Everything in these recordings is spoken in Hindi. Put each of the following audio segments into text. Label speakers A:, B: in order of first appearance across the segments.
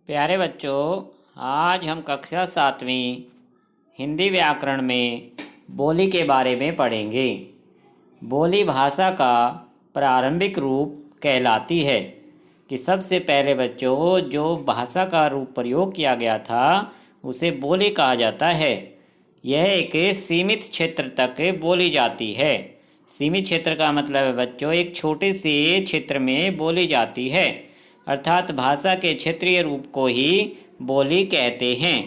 A: प्यारे बच्चों, आज हम कक्षा 7वीं हिंदी व्याकरण में बोली के बारे में पढ़ेंगे। बोली भाषा का प्रारंभिक रूप कहलाती है कि सबसे पहले बच्चों जो भाषा का रूप प्रयोग किया गया था उसे बोली कहा जाता है। यह एक सीमित क्षेत्र तक बोली जाती है। सीमित क्षेत्र का मतलब है बच्चों एक छोटे से क्षेत्र में बोली जाती है, अर्थात भाषा के क्षेत्रीय रूप को ही बोली कहते हैं।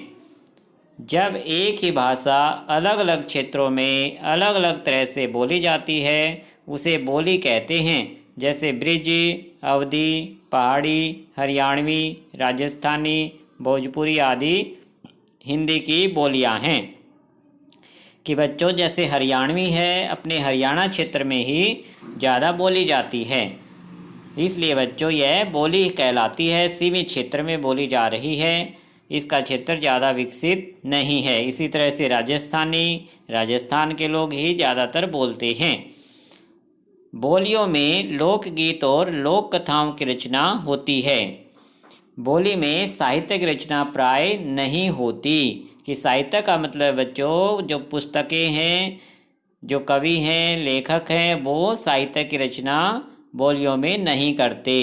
A: जब एक ही भाषा अलग अलग क्षेत्रों में अलग अलग तरह से बोली जाती है उसे बोली कहते हैं। जैसे ब्रिज, अवधी, पहाड़ी, हरियाणवी, राजस्थानी, भोजपुरी आदि हिंदी की बोलियां हैं। कि बच्चों जैसे हरियाणवी है अपने हरियाणा क्षेत्र में ही ज़्यादा बोली जाती है, इसलिए बच्चों यह बोली कहलाती है। सीमित क्षेत्र में बोली जा रही है, इसका क्षेत्र ज़्यादा विकसित नहीं है। इसी तरह से राजस्थान के लोग ही ज़्यादातर बोलते हैं। बोलियों में लोकगीत और लोक कथाओं की रचना होती है। बोली में साहित्यिक रचना प्राय नहीं होती। कि साहित्य का मतलब बच्चों जो पुस्तकें हैं, जो कवि हैं, लेखक हैं, वो साहित्य की रचना बोलियों में नहीं करते।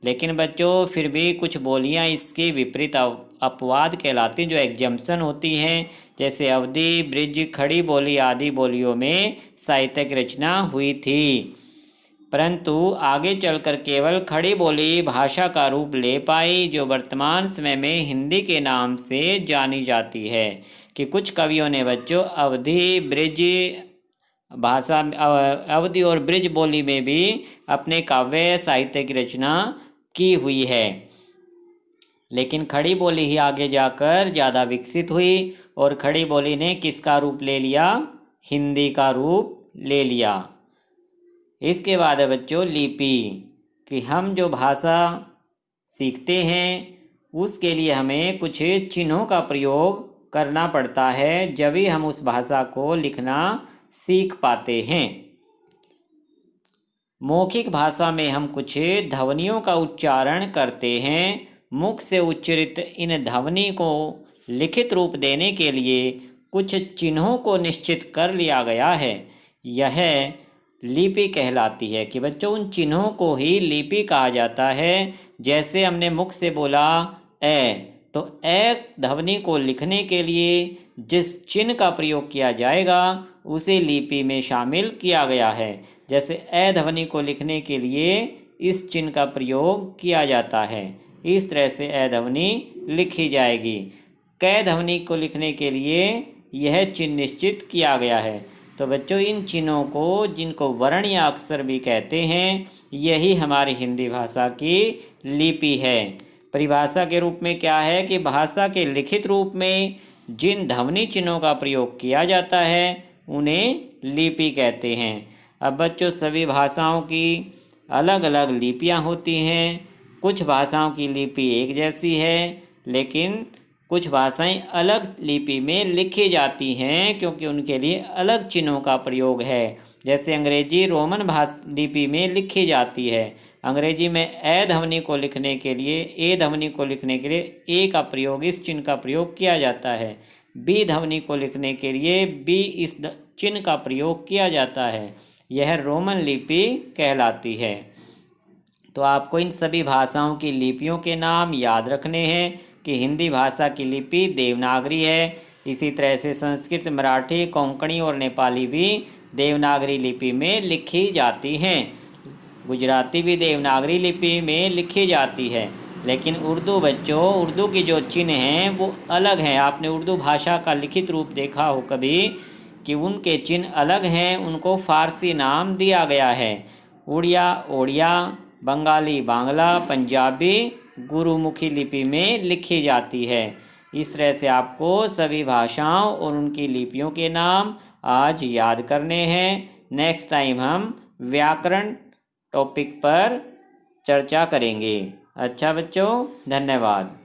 A: लेकिन बच्चों फिर भी कुछ बोलियां इसके विपरीत अपवाद कहलाती हैं, जो एग्जम्पशन होती हैं। जैसे अवधी, ब्रिज, खड़ी बोली आदि बोलियों में साहित्यिक रचना हुई थी, परंतु आगे चलकर केवल खड़ी बोली भाषा का रूप ले पाई, जो वर्तमान समय में हिंदी के नाम से जानी जाती है। कि कुछ कवियों ने बच्चों अवधी और ब्रिज बोली में भी अपने काव्य साहित्य की रचना की हुई है। लेकिन खड़ी बोली ही आगे जाकर ज़्यादा विकसित हुई और खड़ी बोली ने किसका रूप ले लिया? हिंदी का रूप ले लिया। इसके बाद है बच्चों लिपि। कि हम जो भाषा सीखते हैं उसके लिए हमें कुछ चिन्हों का प्रयोग करना पड़ता है, जब ही हम उस भाषा को लिखना सीख पाते हैं। मौखिक भाषा में हम कुछ ध्वनियों का उच्चारण करते हैं। मुख से उच्चरित इन ध्वनि को लिखित रूप देने के लिए कुछ चिन्हों को निश्चित कर लिया गया है। यह लिपि कहलाती है। कि बच्चों उन चिन्हों को ही लिपि कहा जाता है। जैसे हमने मुख से बोला ए, तो ए ध्वनि को लिखने के लिए जिस चिन्ह का प्रयोग किया जाएगा उसे लिपि में शामिल किया गया है। जैसे ए ध्वनि को लिखने के लिए इस चिन्ह का प्रयोग किया जाता है, इस तरह से ए ध्वनि लिखी जाएगी। कै ध्वनि को लिखने के लिए यह चिन्ह निश्चित किया गया है। तो बच्चों इन चिन्हों को, जिनको वर्ण या अक्षर भी कहते हैं, यही हमारी हिंदी भाषा की लिपि है। परिभाषा के रूप में क्या है कि भाषा के लिखित रूप में जिन ध्वनि चिन्हों का प्रयोग किया जाता है उन्हें लिपि कहते हैं। अब बच्चों सभी भाषाओं की अलग अलग लिपियां होती हैं। कुछ भाषाओं की लिपि एक जैसी है, लेकिन कुछ भाषाएं अलग लिपि में लिखी जाती हैं क्योंकि उनके लिए अलग चिन्हों का प्रयोग है। जैसे अंग्रेजी रोमन लिपि में लिखी जाती है। अंग्रेजी में ए ध्वनि को लिखने के लिए, ए ध्वनि को लिखने के लिए ए का प्रयोग, इस चिन्ह का प्रयोग किया जाता है। बी ध्वनि को लिखने के लिए बी इस चिन्ह का प्रयोग किया जाता है। यह रोमन लिपि कहलाती है। तो आपको इन सभी भाषाओं की लिपियों के नाम याद रखने हैं। कि हिंदी भाषा की लिपि देवनागरी है। इसी तरह से संस्कृत, मराठी, कोंकणी और नेपाली भी देवनागरी लिपि में लिखी जाती हैं। गुजराती भी देवनागरी लिपि में लिखी जाती है। लेकिन उर्दू बच्चों, उर्दू की जो चिन्ह हैं वो अलग हैं। आपने उर्दू भाषा का लिखित रूप देखा हो कभी कि उनके चिन्ह अलग हैं, उनको फ़ारसी नाम दिया गया है। उड़िया ओड़िया, बंगाली बांग्ला, पंजाबी गुरुमुखी लिपि में लिखी जाती है। इस तरह से आपको सभी भाषाओं और उनकी लिपियों के नाम आज याद करने हैं। नेक्स्ट टाइम हम व्याकरण टॉपिक पर चर्चा करेंगे। अच्छा बच्चों, धन्यवाद।